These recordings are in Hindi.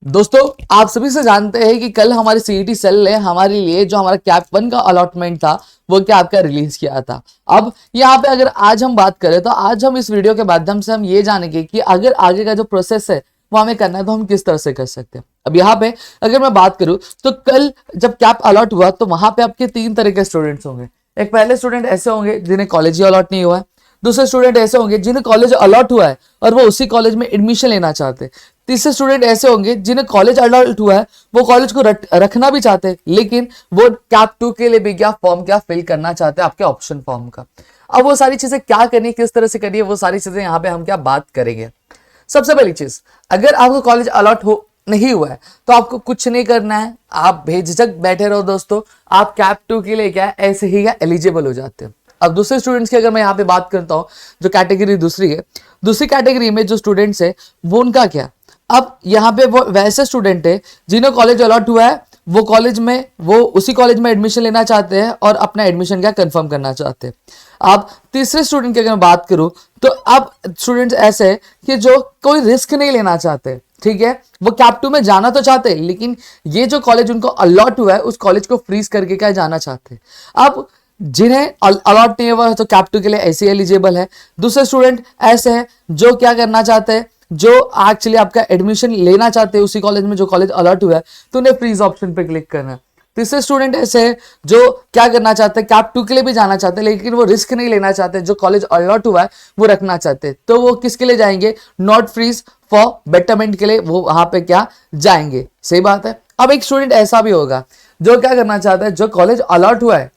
दोस्तों आप सभी से जानते हैं कि कल हमारी सीईटी सेल ने हमारे लिए जो हमारा कैप 1 का अलॉटमेंट था वो क्या आपका रिलीज किया था। अब यहाँ पे अगर आज हम बात करें तो आज हम इस वीडियो के माध्यम से हम ये जानेंगे कि अगर आगे का जो प्रोसेस है वो हमें करना है तो हम किस तरह से कर सकते हैं। अब यहाँ पे अगर मैं बात करूं तो कल जब कैप अलॉट हुआ तो वहां पे आपके 3 तरह के स्टूडेंट्स होंगे। एक पहले स्टूडेंट ऐसे होंगे जिन्हें कॉलेज ही अलॉट नहीं हुआ है। दूसरे स्टूडेंट ऐसे होंगे जिन्हें कॉलेज अलॉट हुआ है और वो उसी कॉलेज में एडमिशन लेना चाहते हैं। तीसरे स्टूडेंट ऐसे होंगे जिन्हें कॉलेज अलॉट हुआ है, वो कॉलेज को रखना भी चाहते हैं लेकिन वो कैप 2 के लिए भी क्या फॉर्म क्या फिल करना चाहते हैं आपके ऑप्शन फॉर्म का। अब वो सारी चीजें क्या करनी है, किस तरह से करनी है, वो सारी चीजें यहाँ पे हम क्या बात करेंगे। सबसे पहली चीज, अगर आपको कॉलेज अलॉट हो नहीं हुआ है तो आपको कुछ नहीं करना है, आप बेझिझक बैठे रहो दोस्तों। आप कैप 2 के लिए क्या ऐसे ही एलिजिबल हो जाते हैं। अब दूसरे स्टूडेंट्स की अगर मैं यहाँ पे बात करता हूँ, जो कैटेगरी दूसरी है, दूसरी कैटेगरी में जो स्टूडेंट्स है वो उनका क्या, अब यहाँ पे वो वैसे स्टूडेंट है जिन्हें कॉलेज अलॉट हुआ है, वो कॉलेज में वो उसी कॉलेज में एडमिशन लेना चाहते हैं और अपना एडमिशन क्या कंफर्म करना चाहते हैं। अब तीसरे स्टूडेंट की अगर मैं बात करूं तो अब स्टूडेंट्स ऐसे हैं कि जो कोई रिस्क नहीं लेना चाहते, ठीक है, वो कैप 2 में जाना तो चाहते हैं लेकिन ये जो कॉलेज उनको अलॉट हुआ है उस कॉलेज को फ्रीज करके क्या जाना चाहते हैं। अब जिन्हें अलॉट नहीं हुआ है तो कैप 2 के लिए ऐसे एलिजिबल है। दूसरे स्टूडेंट ऐसे हैं जो क्या करना चाहते हैं, जो एक्चुअली आपका एडमिशन लेना चाहते हैं उसी कॉलेज में जो कॉलेज अलॉट हुआ है तो उन्हें फ्रीज ऑप्शन पे क्लिक करना है। तीसरे स्टूडेंट ऐसे हैं जो क्या करना चाहते हैं, कैप 2 के लिए भी जाना चाहते हैं लेकिन वो रिस्क नहीं लेना चाहते, जो कॉलेज अलॉट हुआ है वो रखना चाहते हैं, तो वो किसके लिए जाएंगे, नॉट फ्रीज फॉर बेटरमेंट के लिए वो वहां पे क्या जाएंगे। सही बात है। अब एक स्टूडेंट ऐसा भी होगा जो क्या करना चाहता है, जो कॉलेज अलॉट हुआ है,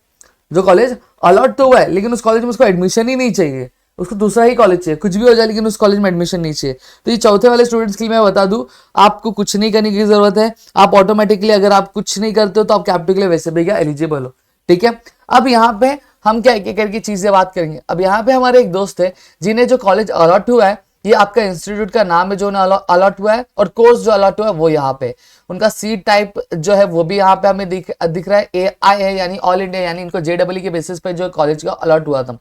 जो कॉलेज अलॉट तो हुआ है लेकिन उस कॉलेज में उसको एडमिशन ही नहीं चाहिए, उसको दूसरा ही कॉलेज चाहिए, कुछ भी हो जाए लेकिन उस कॉलेज में एडमिशन नहीं चाहिए। तो ये चौथे वाले स्टूडेंट्स के लिए मैं बता दूं, आपको कुछ नहीं करने की जरूरत है। आप ऑटोमेटिकली अगर आप कुछ नहीं करते हो तो आप कैप 2 के लिए वैसे भी क्या एलिजिबल हो, ठीक है। अब यहाँ पे हम क्या एक एक करके चीजें बात करेंगे। अब यहाँ पे हमारे एक दोस्त है जिन्हें जो कॉलेज अलॉट हुआ है, ये आपका इंस्टीट्यूट का नाम है जो अलॉट हुआ है और कोर्स जो अलॉट हुआ है वो यहाँ पे, उनका सीट टाइप जो है वो भी यहाँ पे हमें दिख रहा है AI है, यानी ऑल इंडिया, यानी इनको JEE के बेसिस पे जो कॉलेज का अलॉट हुआ था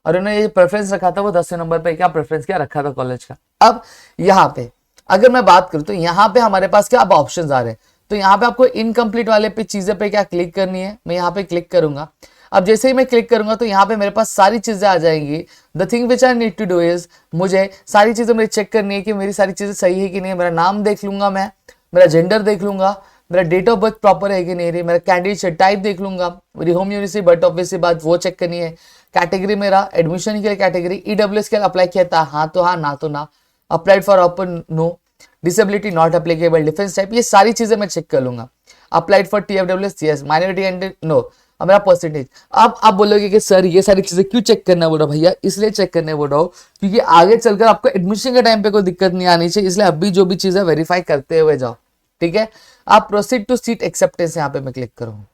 और उन्होंने ये प्रेफरेंस रखा था, वो 10 नंबर पे क्या प्रेफरेंस क्या रखा था कॉलेज का। अब यहाँ पे अगर मैं बात करूँ तो यहाँ पे हमारे पास क्या अब ऑप्शंस आ रहे हैं, तो यहाँ पे आपको इनकम्प्लीट वाले पे चीजें पे क्या क्लिक करनी है, मैं यहाँ पे क्लिक करूंगा। अब जैसे ही मैं क्लिक करूंगा तो यहाँ पे मेरे पास सारी चीजें आ जाएंगी। The thing which I need to do is, मुझे सारी चीजें मेरी चेक करनी है कि मेरी सारी चीजें सही है कि नहीं। मेरा नाम देख लूंगा, मैं मेरा जेंडर देख लूंगा, मेरा डेट ऑफ बर्थ प्रॉपर है कि नहीं रही, मेरा कैंडिडेट टाइप देख लूंगा, मेरी होम यूनिवर्सिटी बट ऑब्वियसली बात वो चेक करनी है। कैटेगरी मेरा एडमिशन के लिए कैटेगरी EWS के लिए अप्लाई किया था, हाँ तो हाँ, ना तो ना, applied for open no, disability not applicable, defence type, ये सारी चीजें मैं चेक कर लूंगा। Applied for TFWS yes, minority and no, अब मेरा परसेंटेज। अब आप बोलोगे कि सर ये सारी चीजें क्यों चेक करना बोल रहा, भैया इसलिए चेक करने बोल रहा हूँ क्योंकि आगे चलकर आपको एडमिशन के टाइम पे कोई दिक्कत नहीं आनी चाहिए, इसलिए अभी जो भी चीजें वेरीफाई करते हुए जाओ, ठीक है। आप प्रोसीड टू सीट एक्सेप्टेंस यहाँ पे मैं क्लिक करूँ,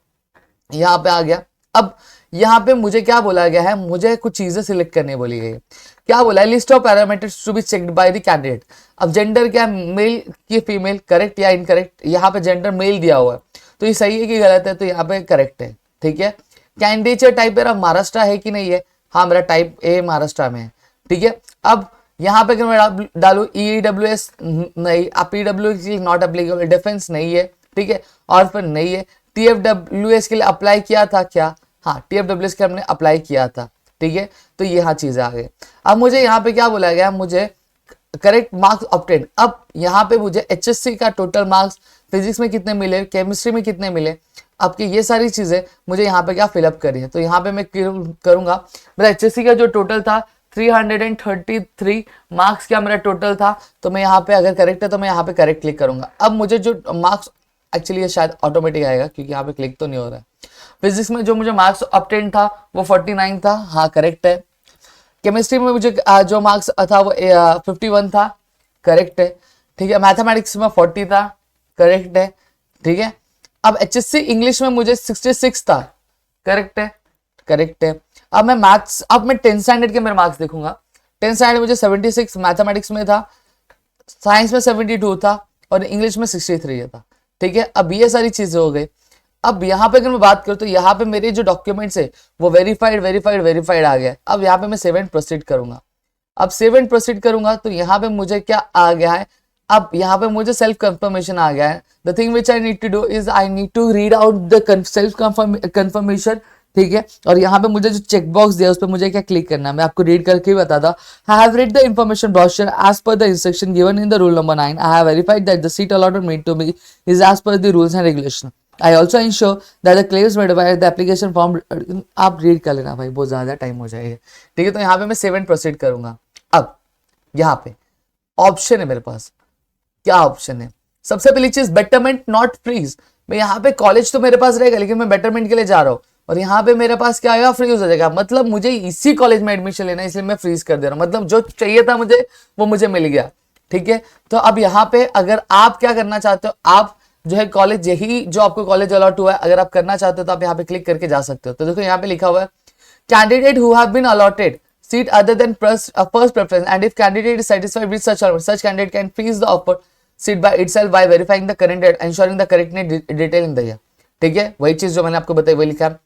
यहाँ पे आ गया। अब यहाँ पे मुझे क्या बोला गया है, मुझे कुछ चीजें सिलेक्ट करने बोली गई है। क्या बोला है, list of parameters to be checked by the candidate. अब जेंडर क्या, मेल की फीमेल, करेक्ट या इनकरेक्ट, यहाँ पे जेंडर मेल दिया हुआ है तो ये सही है कि गलत है, तो यहाँ पे करेक्ट है, ठीक है। कैंडिडेट टाइप मेरा महाराष्ट्र है कि नहीं है, हाँ मेरा टाइप ए महाराष्ट्र में है, ठीक है। अब यहाँ पे अगर मैं डालू EWS नहीं, PWS नॉट एप्लीकेबल, डिफेंस नहीं है, ठीक है, और फिर नहीं है। TFWS के लिए अप्लाई किया था क्या, हाँ TFWS के हमने अप्लाई किया था, ठीक है, तो ये हाँ चीजें आ गई। अब मुझे यहाँ पे क्या बोला गया, मुझे करेक्ट मार्क्स ऑब्टेन। अब यहाँ पे मुझे HSC का टोटल मार्क्स फिजिक्स में कितने मिले, केमिस्ट्री में कितने मिले, आपकी ये सारी चीजें मुझे यहाँ पे क्या फिलअप करनी है। तो यहाँ पे मैं करूंगा, मेरा HSC का जो टोटल था 333 मार्क्स क्या मेरा टोटल था, तो मैं यहाँ पे अगर करेक्ट है तो मैं यहाँ पे करेक्ट क्लिक करूंगा। अब मुझे जो मार्क्स, एक्चुअली ये शायद ऑटोमेटिक आएगा क्योंकि यहाँ पे क्लिक तो नहीं हो रहा है। फिजिक्स में जो मुझे मार्क्स ऑब्टेन था वो 49 था, हाँ करेक्ट है। केमिस्ट्री में मुझे जो मार्क्स था वो 51 था, करेक्ट है, ठीक है। मैथमेटिक्स में 40 था, करेक्ट है, ठीक है। अब HSC इंग्लिश में मुझे 66 था, करेक्ट है, करेक्ट है। अब मैं मैथ्स, अब मैं 10th स्टैंडर्ड के मेरे मार्क्स देखूंगा। 10th स्टैंडर्ड मुझे 76 मैथमेटिक्स में था, साइंस में 72 था और इंग्लिश में 63 था, ठीक है। अब ये सारी चीजें हो गई। अब यहाँ पे अगर मैं बात करूँ तो यहाँ पे मेरे जो डॉक्यूमेंट्स है वो वेरीफाइड आ गया। अब यहाँ पे मैं सेव एंड प्रोसीड करूंगा। अब सेव एंड प्रोसीड करूंगा तो यहाँ पे मुझे क्या आ गया है, अब यहाँ पे मुझे सेल्फ कंफर्मेशन आ गया है। The thing which I need to do is I need to read out the self confirmation, ठीक है। और यहाँ पे मुझे जो चेक बॉक्स दिया उस पर मुझे क्या क्लिक करना है, मैं आपको रीड करके ही बताता हूँ। I have read the information brochure as per the instruction given in the rule number 9. I have verified that the seat allotted made to me is as per the rules and regulation. I also ensure that the claims made by the application form, आप रीड कर लेना भाई, बहुत ज़्यादा टाइम हो जाएगा, ठीक है। तो यहाँ पे मैं सेव एंड प्रोसीड करूंगा। अब यहाँ पे ऑप्शन है मेरे पास, क्या ऑप्शन है? सबसे पहली चीज बेटरमेंट नॉट फ्रीज। मैं यहाँ पे कॉलेज तो मेरे पास रहेगा लेकिन मैं बेटरमेंट के लिए जा रहा हूँ और यहाँ पे मेरे पास क्या आएगा, फ्रीज हो जाएगा। मतलब मुझे इसी कॉलेज में एडमिशन लेना है इसलिए मैं फ्रीज कर दे रहा हूँ, मतलब जो चाहिए था मुझे वो मुझे मिल गया, ठीक है। तो अब यहाँ पे अगर आप क्या करना चाहते हो, आप जो है कॉलेज, यही जो आपको कॉलेज अलॉट हुआ है, अगर आप करना चाहते हो तो आप यहाँ पे क्लिक करके जा सकते हो। तो देखो यहाँ पे लिखा हुआ है candidate who have been allotted seat other than first preference, and if candidate is satisfied with such candidate can freeze the offer seat by itself by verifying the current date, ensuring the correctness detail in the year, ठीक है। वही चीज जो मैंने आपको बताई वही लिखा है।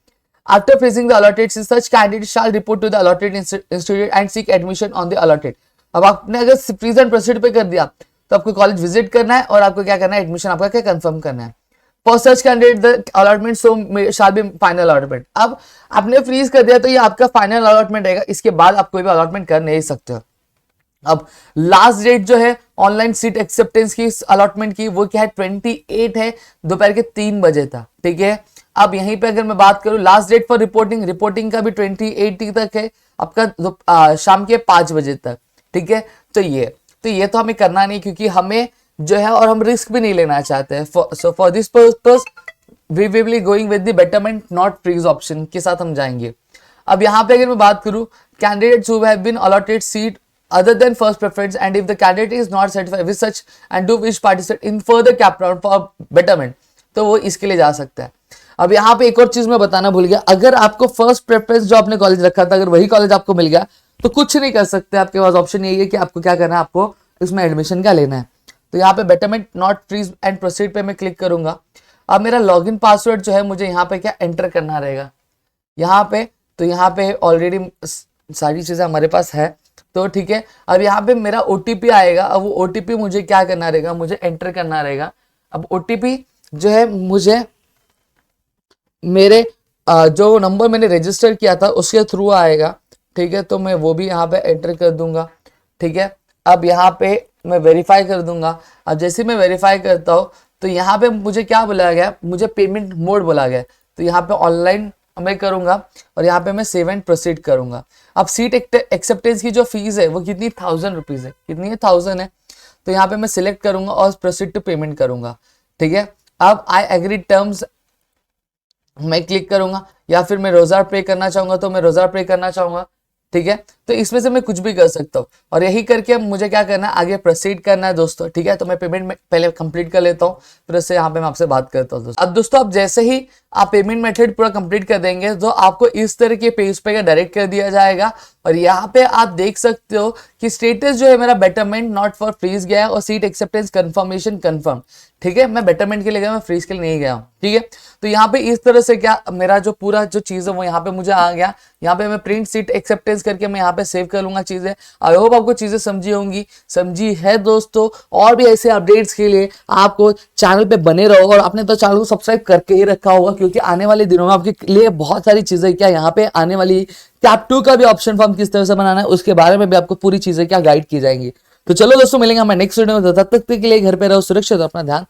After freezing the allotted seat, such candidate shall report to the allotted institute and seek admission on the allotted। अब आपने अगर फ्रीज एंड प्रोसीड पे कर दिया तो आपको कॉलेज विजिट करना है और आपको क्या करना है, एडमिशन आपका क्या कंफर्म करना है। For such candidate the allotment so shall be final allotment। अब आपने फ्रीज कर दिया तो ये आपका फाइनल अलॉटमेंट रहेगा, इसके बाद आप कोई भी अलॉटमेंट कर नहीं सकते हो। अब लास्ट डेट जो है ऑनलाइन सीट एक्सेप्टेंस की अलॉटमेंट की वो क्या है, 28 है, दोपहर के 3 बजे था, ठीक है। अब यहीं पे अगर मैं बात करूं लास्ट डेट फॉर रिपोर्टिंग का भी 28 तक है, आपका शाम के 5 बजे तक, ठीक है। तो ये तो हमें करना नहीं क्योंकि हमें जो है और हम रिस्क भी नहीं लेना चाहते हैं। So for this purpose we will be going with the betterment not freeze option के साथ हम जाएंगे। अब यहाँ पे अगर मैं बात करूं candidates who have been allotted seat other than first preference and if the candidate is not satisfied with such and do wish participate in further cap round for betterment, तो वो इसके लिए जा सकता है। अब यहाँ पे एक और चीज मैं बताना भूल गया, अगर आपको फर्स्ट प्रेफरेंस जो आपने कॉलेज रखा था अगर वही कॉलेज आपको मिल गया तो कुछ नहीं कर सकते, आपके पास ऑप्शन यही है कि आपको क्या करना है, आपको इसमें एडमिशन क्या लेना है। तो यहाँ पे betterment not freeze and proceed पे मैं क्लिक करूंगा। अब मेरा लॉगिन पासवर्ड जो है मुझे यहाँ पे क्या एंटर करना रहेगा यहाँ पे, तो यहाँ पे ऑलरेडी सारी चीजें हमारे पास है, तो ठीक है। अब यहाँ पे मेरा ओटीपी आएगा, अब वो ओटीपी मुझे क्या करना रहेगा, मुझे एंटर करना रहेगा। अब ओटीपी जो है मुझे मेरे जो नंबर मैंने रजिस्टर किया था उसके थ्रू आएगा, ठीक है। तो मैं वो भी यहाँ पे एंटर कर दूंगा, ठीक है। अब यहाँ पे मैं वेरीफाई कर दूंगा। अब जैसे मैं वेरीफाई करता हूँ तो यहाँ पे मुझे क्या बोला गया, मुझे पेमेंट मोड बोला गया, तो यहाँ पे ऑनलाइन मैं करूंगा और यहाँ पे मैं सेव एंड प्रोसीड करूंगा। अब सीट एक्सेप्टेंस की जो फीस है वो कितनी 1000 रुपीज है, कितनी है 1000 है, तो यहाँ पे मैं सिलेक्ट करूंगा और प्रोसीड टू पेमेंट करूंगा, ठीक है। अब आई एग्री टर्म्स मैं क्लिक करूंगा, या फिर मैं रोजार पे करना चाहूंगा तो मैं रोजार पे करना चाहूंगा, ठीक है। तो इसमें से मैं कुछ भी कर सकता हूँ और यही करके अब मुझे क्या करना है, आगे प्रोसीड करना है दोस्तों, ठीक है। तो मैं पेमेंट में पहले कंप्लीट कर लेता हूँ, फिर उससे यहाँ पे मैं आपसे बात करता हूँ दोस्तों। अब दोस्तों अब जैसे ही आप पेमेंट मेथड पूरा कंप्लीट कर देंगे तो आपको इस तरह के पेज पे डायरेक्ट कर दिया जाएगा और यहाँ पे आप देख सकते हो कि स्टेटस जो है मेरा बेटरमेंट नॉट फॉर फ्रीज गया है और सीट एक्सेप्टेंस कंफर्मेशन कंफर्म, ठीक है। मैं बेटरमेंट के लिए गया, मैं फ्रीज के लिए नहीं गया हूँ, ठीक है। तो यहाँ पे इस तरह से क्या मेरा जो पूरा जो चीज है वो यहाँ पे मुझे आ गया। यहाँ पे मैं प्रिंट सीट एक्सेप्टेंस करके मैं यहाँ पे सेव कर लूंगा चीजें। आई होप आपको चीजें समझी होंगी, समझी है दोस्तों। और भी ऐसे अपडेट्स के लिए आपको चैनल पे बने रहो और आपने तो चैनल को सब्सक्राइब करके ही रखा होगा क्योंकि आने वाले दिनों में आपके लिए बहुत सारी चीजें क्या यहाँ पे आने वाली कैप 2 का भी ऑप्शन फॉर्म किस तरह से बनाना है उसके बारे में भी आपको पूरी चीजें क्या गाइड की जाएंगी। तो चलो दोस्तों मिलेंगे हमारे नेक्स्ट वीडियो में, तब तक के लिए घर पे रहो सुरक्षित, अपना ध्यान